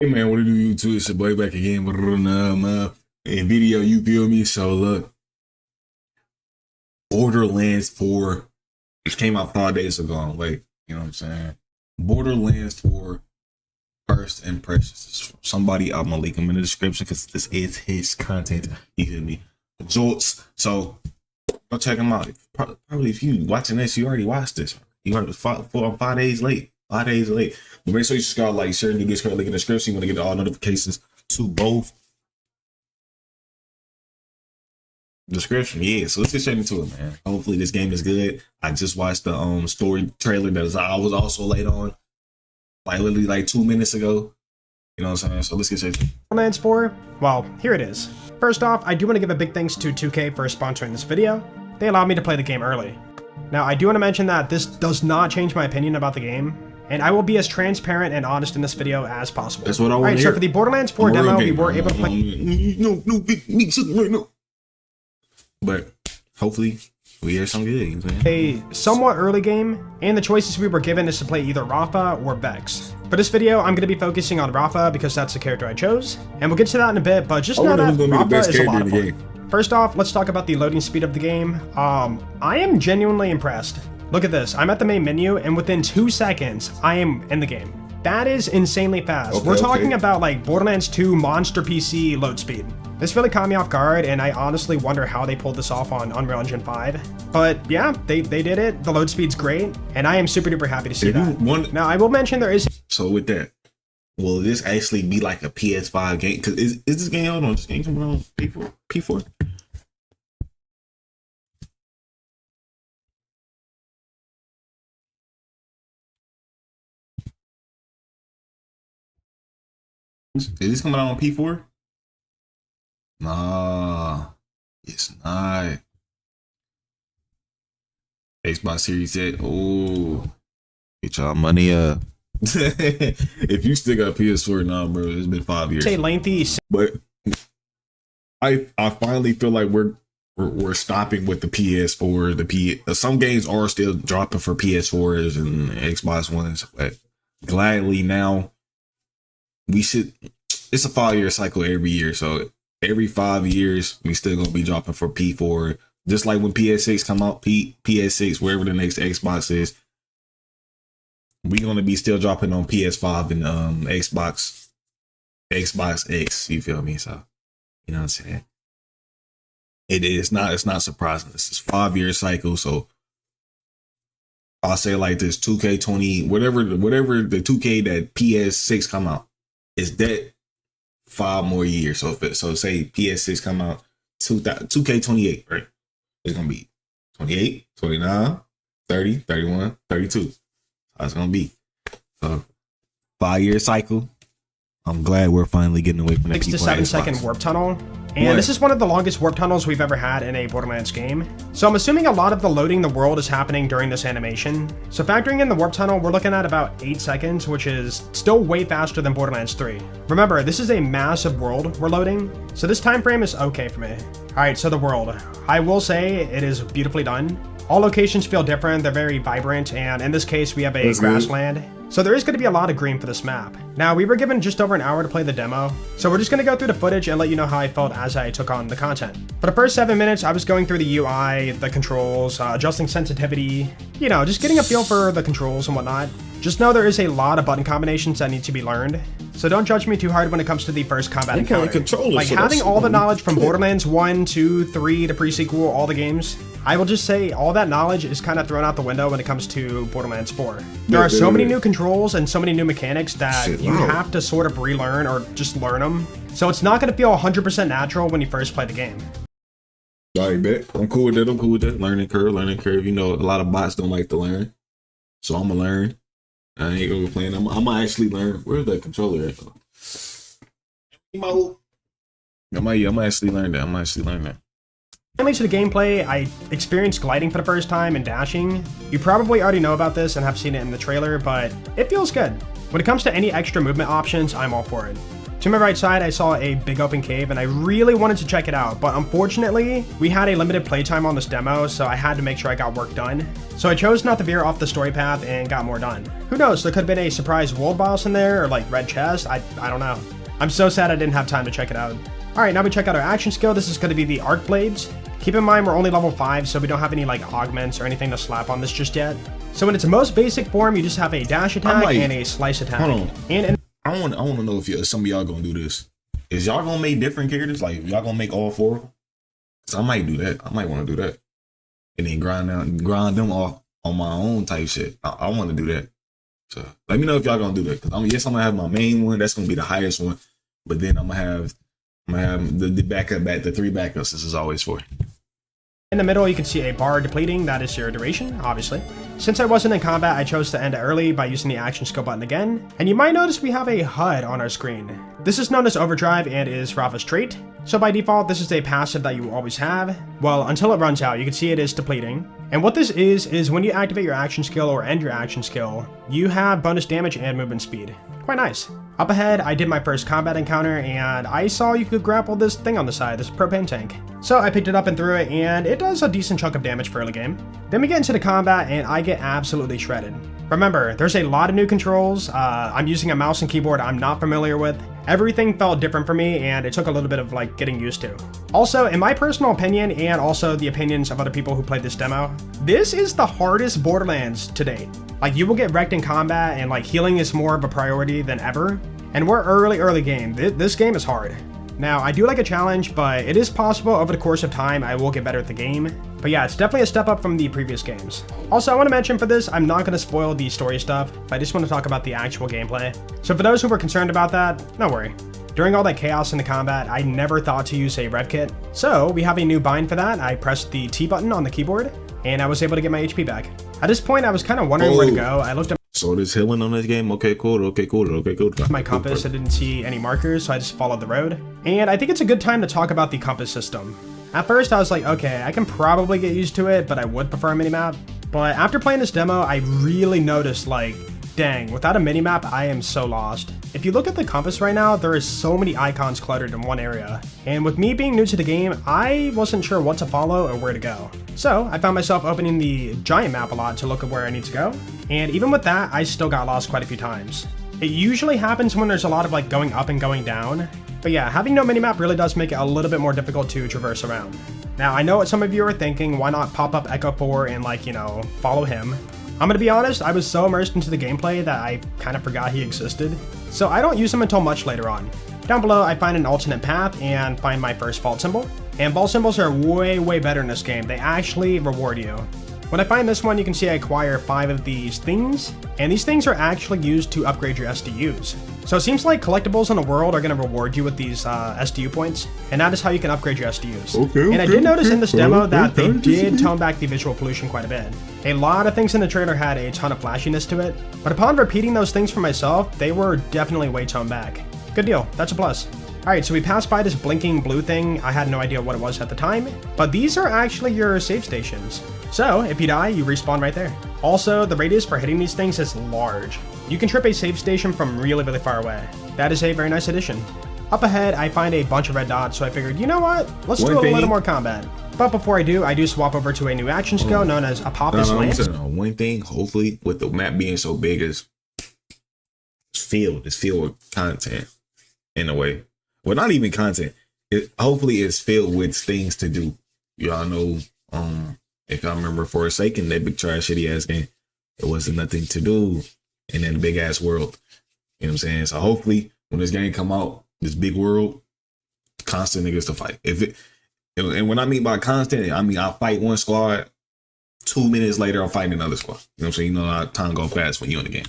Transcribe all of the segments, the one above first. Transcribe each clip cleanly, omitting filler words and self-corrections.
Hey man, what do you do? It's your boy back again with a video, you feel me? So look, Borderlands 4, which came out 5 days ago. Like, you know what I'm saying? Borderlands 4 first impressions. Somebody, I'm gonna link him in the description because this is his content. You feel me? Jolts. So go check him out. Probably if you watching this, you already watched this. You already 5 days late. 5 days late. But make sure you subscribe, like, share, and do this. Link in the description. You want to get all notifications to both. Description, yeah. So let's get straight into it, man. Hopefully this game is good. I just watched the story trailer that I was also late on, like literally like 2 minutes ago. You know what I'm saying? So let's get straight to it. Borderlands 4? Well, here it is. First off, I do want to give a big thanks to 2K for sponsoring this video. They allowed me to play the game early. Now, I do want to mention that this does not change my opinion about the game, and I will be as transparent and honest in this video as possible. That's what I want to Alright, hear. so for the Borderlands 4 demo, we were able to play... No, big meat something right now. But hopefully we hear some good. You know what I'm saying? A somewhat early game, and the choices we were given is to play either Rafa or Vex. For this video, I'm going to be focusing on Rafa because that's the character I chose, and we'll get to that in a bit, but just know that Rafa is a lot of fun. First off, let's talk about the loading speed of the game. I am genuinely impressed. Look at this, I'm at the main menu, and within 2 seconds, I am in the game. That is insanely fast. We're talking about like Borderlands 2 monster PC load speed. This really caught me off guard, and I honestly wonder how they pulled this off on Unreal Engine 5. But yeah, they did it. The load speed's great, and I am super duper happy to see that. Now, I will mention there is... So with that, will this actually be like a PS5 game? Because is this game out on this game coming on P4? Is this coming out on P4? Nah, it's not. Xbox Series X. Oh, get y'all money up. If you still got PS4, nah, bro, it's been 5 years. Say lengthy, but I finally feel like we're stopping with the PS4. Some games are still dropping for PS4s and Xbox Ones, but gladly now we should. It's a 5-year cycle every year, so every 5 years we still gonna be dropping for P4. Just like when PS6 come out, PS6, wherever the next Xbox is, we gonna be still dropping on PS5 and Xbox X. You feel me? So you know what I'm saying. It's not surprising. This is 5-year cycle, so I'll say like this: 2K20, whatever the 2K that PS6 come out, is that 5 more years. So say PS6 come out 2K28, right? It's gonna be 28, 29, 30, 31, 32. That's gonna be. So 5-year cycle. I'm glad we're finally getting away from that. 6 to 7 second warp tunnel. And this is one of the longest warp tunnels we've ever had in a Borderlands game. So I'm assuming a lot of the loading the world is happening during this animation. So factoring in the warp tunnel, we're looking at about 8 seconds, which is still way faster than Borderlands 3. Remember, this is a massive world we're loading, so this time frame is okay for me. Alright, so the world. I will say it is beautifully done. All locations feel different, they're very vibrant, and in this case we have a grassland. So there is going to be a lot of green for this map. Now, we were given just over an hour to play the demo, so we're just going to go through the footage and let you know how I felt as I took on the content. For the first 7 minutes, I was going through the UI, the controls, adjusting sensitivity, you know, just getting a feel for the controls and whatnot. Just know there is a lot of button combinations that need to be learned, so don't judge me too hard when it comes to the first combat encounter. Like, having all the knowledge from Borderlands 1, 2, 3, the pre-sequel, all the games, I will just say all that knowledge is kind of thrown out the window when it comes to Borderlands 4. There are so many new controls and so many new mechanics that you have to sort of relearn or just learn them. So it's not going to feel 100% natural when you first play the game. Alright, bet. I'm cool with that. Learning curve. You know, a lot of bots don't like to learn. So I'm going to learn. I ain't going to be playing. I'm going to actually learn. Where's the controller at? I might actually learn that. Finally to the gameplay, I experienced gliding for the first time and dashing. You probably already know about this and have seen it in the trailer, but it feels good. When it comes to any extra movement options, I'm all for it. To my right side, I saw a big open cave and I really wanted to check it out, but unfortunately, we had a limited playtime on this demo, so I had to make sure I got work done. So I chose not to veer off the story path and got more done. Who knows, there could have been a surprise world boss in there or like red chest, I don't know. I'm so sad I didn't have time to check it out. Alright, now we check out our action skill. This is going to be the arc blades. Keep in mind we're only level 5, so we don't have any like augments or anything to slap on this just yet. So in its most basic form, you just have a dash attack and a slice attack. Hold on. I want to know if some of y'all gonna do this. Is y'all gonna make different characters? Like y'all gonna make all 4? Cause I might do that. I might want to do that, and then grind them off on my own type shit. I want to do that. So let me know if y'all gonna do that. Cause I'm gonna have my main one. That's gonna be the highest one. But then I'm gonna have the backup the 3 backups. This is always 4. In the middle, you can see a bar depleting. That is your duration, obviously. Since I wasn't in combat, I chose to end it early by using the action skill button again. And you might notice we have a HUD on our screen. This is known as overdrive and is Rafa's trait. So by default, this is a passive that you will always have. Well, until it runs out, you can see it is depleting. And what this is when you activate your action skill or end your action skill, you have bonus damage and movement speed. Quite nice. Up ahead, I did my first combat encounter and I saw you could grapple this thing on the side, this propane tank. So I picked it up and threw it, and it does a decent chunk of damage for early game. Then we get into the combat and I get absolutely shredded. Remember, there's a lot of new controls. I'm using a mouse and keyboard I'm not familiar with. Everything felt different for me and it took a little bit of like getting used to. Also, in my personal opinion and also the opinions of other people who played this demo, this is the hardest Borderlands to date. Like you will get wrecked in combat and like healing is more of a priority than ever. And we're early game. This game is hard. Now, I do like a challenge, but it is possible over the course of time I will get better at the game. But yeah, it's definitely a step up from the previous games. Also, I want to mention for this, I'm not going to spoil the story stuff, but I just want to talk about the actual gameplay. So for those who were concerned about that, don't worry. During all that chaos in the combat, I never thought to use a rev kit. So we have a new bind for that. I pressed the T button on the keyboard, and I was able to get my HP back. At this point, I was kind of wondering where to go. I looked at so there's healing on this game. Okay, cool. my compass. I didn't see any markers, so I just followed the road. And I think it's a good time to talk about the compass system. At first, I was like, okay, I can probably get used to it, but I would prefer a minimap. But after playing this demo, I really noticed, like, dang, without a minimap, I am so lost. If you look at the compass right now, there is so many icons cluttered in one area. And with me being new to the game, I wasn't sure what to follow or where to go. So I found myself opening the giant map a lot to look at where I need to go. And even with that, I still got lost quite a few times. It usually happens when there's a lot of like going up and going down. But yeah, having no minimap really does make it a little bit more difficult to traverse around. Now, I know what some of you are thinking, why not pop up Echo 4 and like, you know, follow him? I'm gonna be honest, I was so immersed into the gameplay that I kind of forgot he existed. So I don't use him until much later on. Down below, I find an alternate path and find my first fault symbol. And vault symbols are way better in this game. They actually reward you. When I find this one, you can see I acquire 5 of these things, and these things are actually used to upgrade your SDUs. So it seems like collectibles in the world are going to reward you with these SDU points, and that is how you can upgrade your SDUs. And I did notice in this demo that they did tone back the visual pollution quite a bit. A lot of things in the trailer had a ton of flashiness to it, but upon repeating those things for myself, they were definitely way toned back. Good deal, that's a plus. Alright, so we passed by this blinking blue thing. I had no idea what it was at the time, but these are actually your save stations. So, if you die, you respawn right there. Also, the radius for hitting these things is large. You can trip a save station from really far away. That is a very nice addition. Up ahead, I find a bunch of red dots, so I figured, you know what? Let's do a little more combat. But before I do swap over to a new action skill known as Apophis Lance. One thing, hopefully, with the map being so big, is it's filled with content in a way. Well, not even content. Hopefully it's filled with things to do. Y'all know, if I remember Forsaken, that big trash shitty ass game, there wasn't nothing to do in that big ass world. You know what I'm saying? So hopefully when this game come out, this big world, constant niggas to fight. And when I mean by constant, I mean I fight one squad, 2 minutes later I'm fighting another squad. You know what I'm saying? You know how time go fast when you're in the game.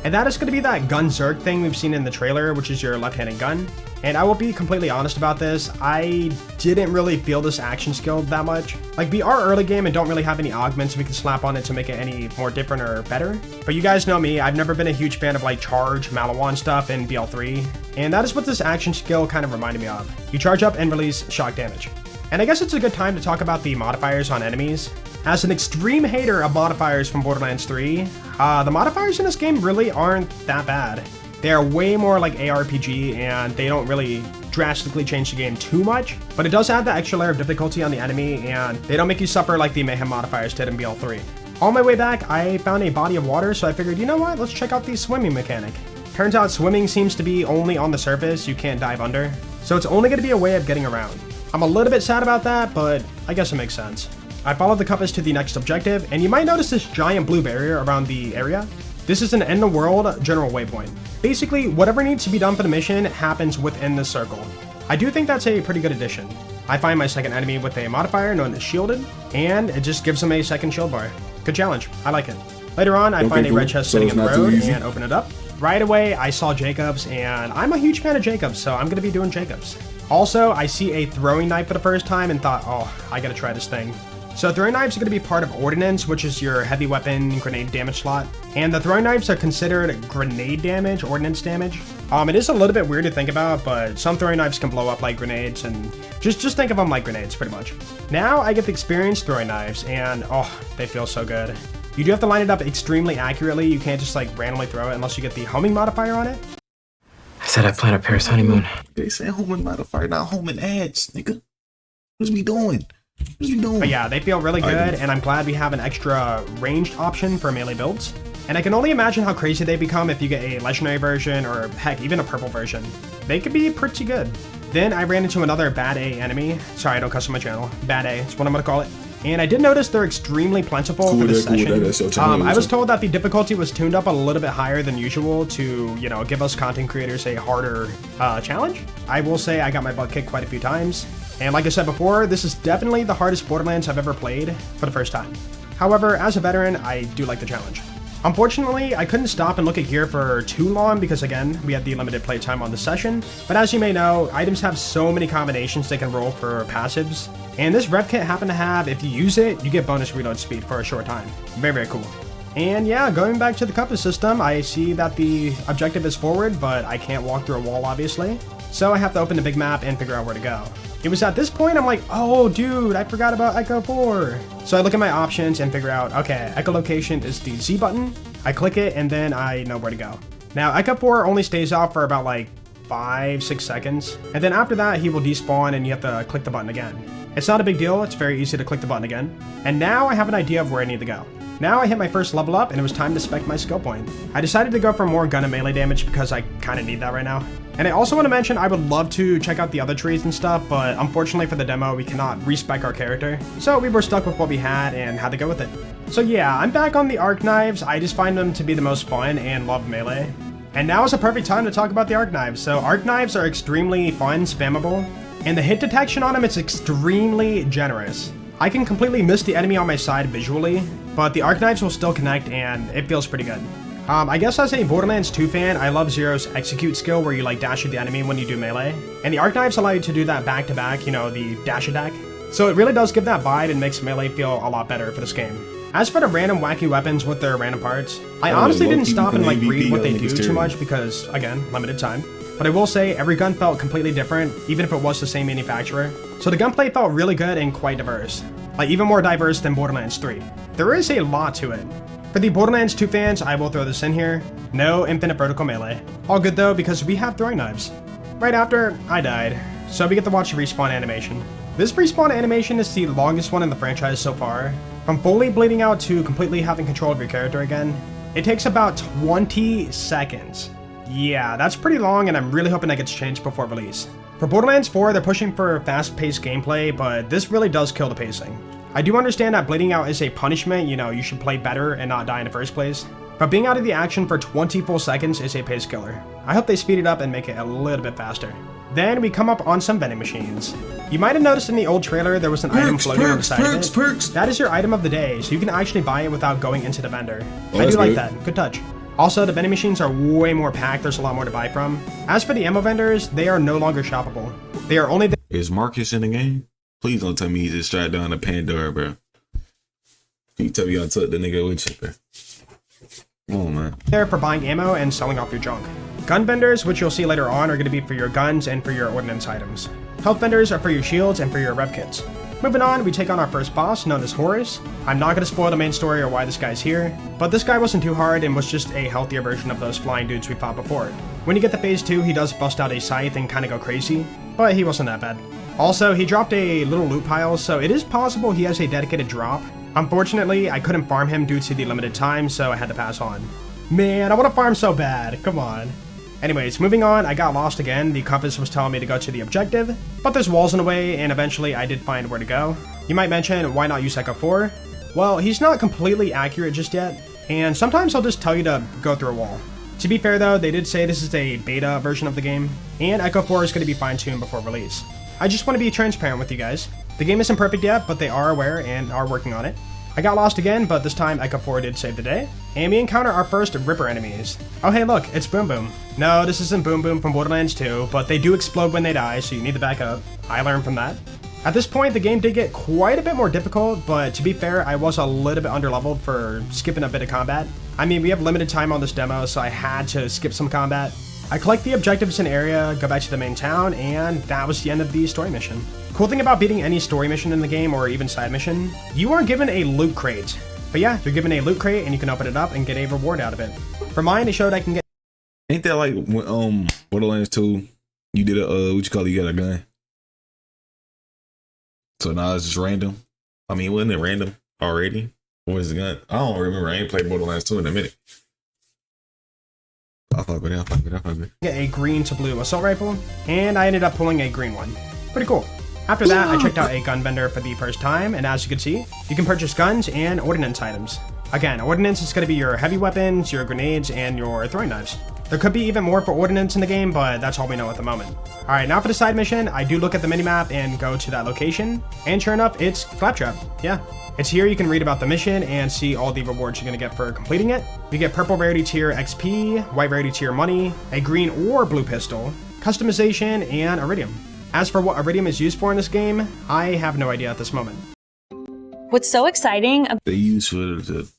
And that is going to be that gun zerg thing we've seen in the trailer, which is your left-handed gun. And I will be completely honest about this, I didn't really feel this action skill that much. Like, we are early game and don't really have any augments we can slap on it to make it any more different or better. But you guys know me, I've never been a huge fan of like charge, Malawan stuff in BL3. And that is what this action skill kind of reminded me of. You charge up and release shock damage. And I guess it's a good time to talk about the modifiers on enemies. As an extreme hater of modifiers from Borderlands 3, the modifiers in this game really aren't that bad. They are way more like ARPG, and they don't really drastically change the game too much, but it does add that extra layer of difficulty on the enemy, and they don't make you suffer like the Mayhem modifiers did in BL3. On my way back, I found a body of water, so I figured, you know what, let's check out the swimming mechanic. Turns out swimming seems to be only on the surface, you can't dive under, so it's only going to be a way of getting around. I'm a little bit sad about that, but I guess it makes sense. I followed the compass to the next objective, and you might notice this giant blue barrier around the area. This is an end of world general waypoint. Basically, whatever needs to be done for the mission happens within this circle. I do think that's a pretty good addition. I find my second enemy with a modifier known as Shielded, and it just gives him a second shield bar. Good challenge, I like it. Later on, I find a red chest sitting in the road and open it up. Right away, I saw Jacobs, and I'm a huge fan of Jacobs, so I'm going to be doing Jacobs. Also, I see a throwing knife for the first time and thought, oh, I gotta try this thing. So throwing knives are going to be part of Ordnance, which is your heavy weapon grenade damage slot. And the throwing knives are considered grenade damage, ordnance damage. It is a little bit weird to think about, but some throwing knives can blow up like grenades, and just think of them like grenades, pretty much. Now I get to experience throwing knives, and oh, they feel so good. You do have to line it up extremely accurately. You can't just like randomly throw it unless you get the homing modifier on it. I said I plan a Paris honeymoon. They say homing modifier, not homing ads, nigga. What's we doing? But yeah, they feel really good, and I'm glad we have an extra ranged option for melee builds. And I can only imagine how crazy they become if you get a legendary version, or heck, even a purple version. They could be pretty good. Then I ran into another bad A enemy. Sorry, I don't cuss on my channel. Bad A, that's what I'm gonna call it. And I did notice they're extremely plentiful for this session. I was told that the difficulty was tuned up a little bit higher than usual to, you know, give us content creators a harder challenge. I will say I got my butt kicked quite a few times. And like I said before, this is definitely the hardest Borderlands I've ever played for the first time. However, as a veteran, I do like the challenge. Unfortunately, I couldn't stop and look at gear for too long because, again, we had the limited playtime on the session. But as you may know, items have so many combinations they can roll for passives. And this rev kit happened to have, if you use it, you get bonus reload speed for a short time. Very, very cool. And yeah, going back to the compass system, I see that the objective is forward, but I can't walk through a wall, obviously. So I have to open the big map and figure out where to go. It was at this point I'm like, oh dude, I forgot about Echo 4. So I look at my options and figure out, okay, echolocation is the Z button. I click it and then I know where to go. Now Echo 4 only stays off for about like 5-6 seconds. And then after that he will despawn and you have to click the button again. It's not a big deal, it's very easy to click the button again. And now I have an idea of where I need to go. Now I hit my first level up and it was time to spec my skill point. I decided to go for more gun and melee damage because I kind of need that right now. And I also want to mention I would love to check out the other trees and stuff, but unfortunately for the demo we cannot respec our character. So we were stuck with what we had and had to go with it. So yeah, I'm back on the arc knives. I just find them to be the most fun and love melee. And now is a perfect time to talk about the arc knives. So arc knives are extremely fun, spammable, and the hit detection on them is extremely generous. I can completely miss the enemy on my side visually, but the arc knives will still connect and it feels pretty good. I guess as a Borderlands 2 fan, I love Zero's execute skill where you like dash at the enemy when you do melee. And the arc knives allow you to do that back to back, you know, the dash attack. So it really does give that vibe and makes melee feel a lot better for this game. As for the random wacky weapons with their random parts, I honestly didn't stop and like read what they do too much because, again, limited time. But I will say every gun felt completely different, even if it was the same manufacturer. So the gunplay felt really good and quite diverse. Like even more diverse than Borderlands 3. There is a lot to it. For the Borderlands 2 fans, I will throw this in here. No infinite vertical melee. All good though, because we have throwing knives. Right after, I died. So we get to watch the respawn animation. This respawn animation is the longest one in the franchise so far. From fully bleeding out to completely having control of your character again, it takes about 20 seconds. Yeah, that's pretty long and I'm really hoping that gets changed before release. For Borderlands 4, they're pushing for fast-paced gameplay, but this really does kill the pacing. I do understand that bleeding out is a punishment, you know, you should play better and not die in the first place, but being out of the action for 20 full seconds is a pace killer. I hope they speed it up and make it a little bit faster. Then we come up on some vending machines. You might have noticed in the old trailer there was an item floating on the side of it. That is your item of the day, so you can actually buy it without going into the vendor. I do like that, good touch. Also, the vending machines are way more packed, there's a lot more to buy from. As for the ammo vendors, they are no longer shoppable. They are only Is Marcus in the game? Please don't tell me he just strapped down to Pandora, bro. Can you tell me y'all took the nigga with you, bro? Come on, man. there for buying ammo and selling off your junk. Gun vendors, which you'll see later on, are going to be for your guns and for your ordnance items. Health vendors are for your shields and for your rev kits. Moving on, we take on our first boss, known as Horus. I'm not going to spoil the main story or why this guy's here, but this guy wasn't too hard and was just a healthier version of those flying dudes we fought before. When you get to phase 2, he does bust out a scythe and kind of go crazy, but he wasn't that bad. Also, he dropped a little loot pile, so it is possible he has a dedicated drop. Unfortunately, I couldn't farm him due to the limited time, so I had to pass on. Man, I want to farm so bad, come on. Anyways, moving on, I got lost again. The compass was telling me to go to the objective, but there's walls in the way, and eventually I did find where to go. You might mention, why not use Echo 4? Well, he's not completely accurate just yet, and sometimes he'll just tell you to go through a wall. To be fair though, they did say this is a beta version of the game, and Echo 4 is going to be fine-tuned before release. I just want to be transparent with you guys. The game isn't perfect yet, but they are aware and are working on it. I got lost again, but this time Echo 4 did save the day, and we encounter our first Ripper enemies. Oh hey look, it's Boom Boom. No, this isn't Boom Boom from Borderlands 2, but they do explode when they die, so you need to back up. I learned from that. At this point, the game did get quite a bit more difficult, but to be fair, I was a little bit underleveled for skipping a bit of combat. I mean, we have limited time on this demo, so I had to skip some combat. I collect the objectives in the area, go back to the main town, and that was the end of the story mission. Cool thing about beating any story mission in the game, or even side mission, you are given a loot crate. But yeah, you're given a loot crate and you can open it up and get a reward out of it. For mine, it showed I can get... Ain't that like when Borderlands 2, you did a what you call it, you got a gun. So now it's just random. I mean, wasn't it random already? What is the gun? I don't remember. I ain't played Borderlands 2 in a minute. I'll fuck with it. Get a green to blue assault rifle, and I ended up pulling a green one. Pretty cool. After that, I checked out a gun vendor for the first time, and as you can see, you can purchase guns and ordnance items. Again, ordnance is going to be your heavy weapons, your grenades, and your throwing knives. There could be even more for ordnance in the game, but that's all we know at the moment. Alright, now for the side mission, I do look at the minimap and go to that location, and sure enough, it's Claptrap. Yeah. It's here you can read about the mission and see all the rewards you're going to get for completing it. You get purple rarity tier XP, white rarity tier money, a green or blue pistol, customization, and iridium. As for what iridium is used for in this game, I have no idea at this moment. What's so exciting? They use for the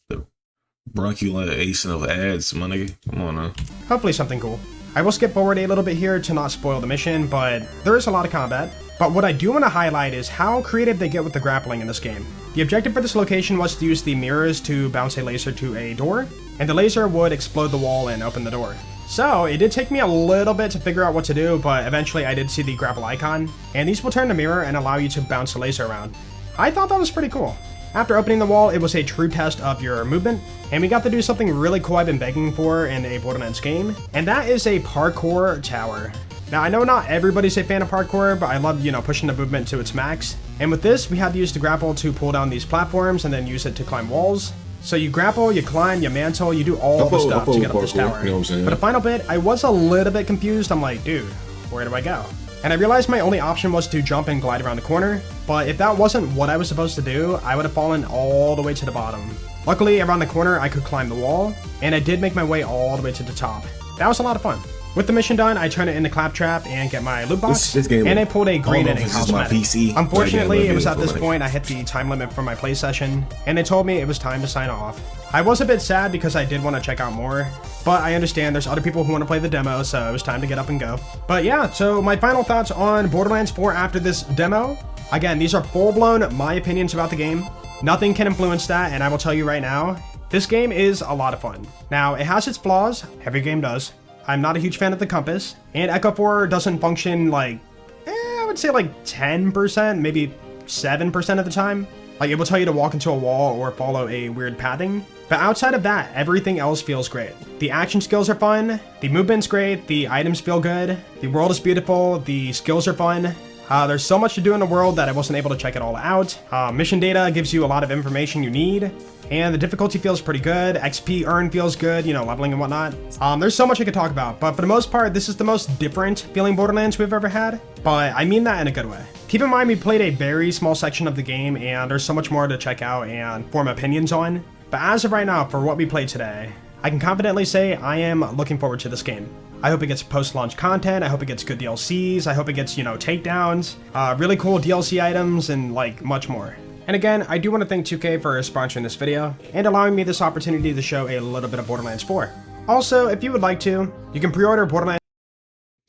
bronchiolation of ads, my nigga. Come on now. Hopefully something cool. I will skip forward a little bit here to not spoil the mission, but there is a lot of combat. But what I do want to highlight is how creative they get with the grappling in this game. The objective for this location was to use the mirrors to bounce a laser to a door, and the laser would explode the wall and open the door. So it did take me a little bit to figure out what to do, but eventually I did see the grapple icon, and these will turn the mirror and allow you to bounce the laser around. I thought that was pretty cool. After opening the wall, it was a true test of your movement, and we got to do something really cool I've been begging for in a Borderlands game, and that is a parkour tower. Now, I know not everybody's a fan of parkour, but I love, pushing the movement to its max. And with this, we had to use the grapple to pull down these platforms and then use it to climb walls. So you grapple, you climb, you mantle, you do all the stuff to get up this tower. You know what I'm saying? For the final bit, I was a little bit confused. I'm like, dude, where do I go? And I realized my only option was to jump and glide around the corner, but if that wasn't what I was supposed to do, I would have fallen all the way to the bottom. Luckily, around the corner, I could climb the wall, and I did make my way all the way to the top. That was a lot of fun. With the mission done, I turn it into Claptrap and get my loot box, and I pulled a green ending cosmetic. Unfortunately, it was at this point I hit the time limit for my play session, and they told me it was time to sign off. I was a bit sad because I did want to check out more, but I understand there's other people who want to play the demo, so it was time to get up and go. But yeah, so my final thoughts on Borderlands 4 after this demo. Again, these are full-blown my opinions about the game. Nothing can influence that, and I will tell you right now, this game is a lot of fun. Now, it has its flaws, every game does. I'm not a huge fan of the compass, and Echo 4 doesn't function like, I would say like 10%, maybe 7% of the time. Like, it will tell you to walk into a wall or follow a weird pathing. But outside of that, everything else feels great. The action skills are fun, the movement's great, the items feel good, the world is beautiful, the skills are fun. There's so much to do in the world that I wasn't able to check it all out. Mission data gives you a lot of information you need, and the difficulty feels pretty good. XP earn feels good, leveling and whatnot. There's so much I could talk about, but for the most part, this is the most different feeling Borderlands we've ever had, but I mean that in a good way. Keep in mind we played a very small section of the game, and there's so much more to check out and form opinions on, but as of right now, for what we played today, I can confidently say I am looking forward to this game. I hope it gets post-launch content, I hope it gets good DLCs, I hope it gets, takedowns, really cool DLC items, and much more. And again, I do want to thank 2K for sponsoring this video, and allowing me this opportunity to show a little bit of Borderlands 4. Also, if you would like to, you can pre-order Borderlands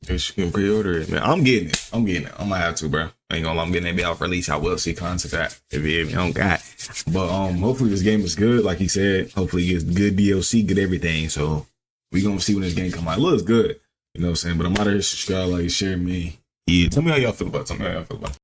You can pre-order it, man. I'm getting it. I'm gonna have to, bro. I ain't gonna lie, I'm getting that bit off release. I will see content that if you don't got. But hopefully this game is good. Like he said, hopefully it's good DLC, good everything. So we gonna see when this game come out. It looks good. You know what I'm saying? But I'm out of here. Subscribe, like, share me. Yeah. Tell me how y'all feel about it.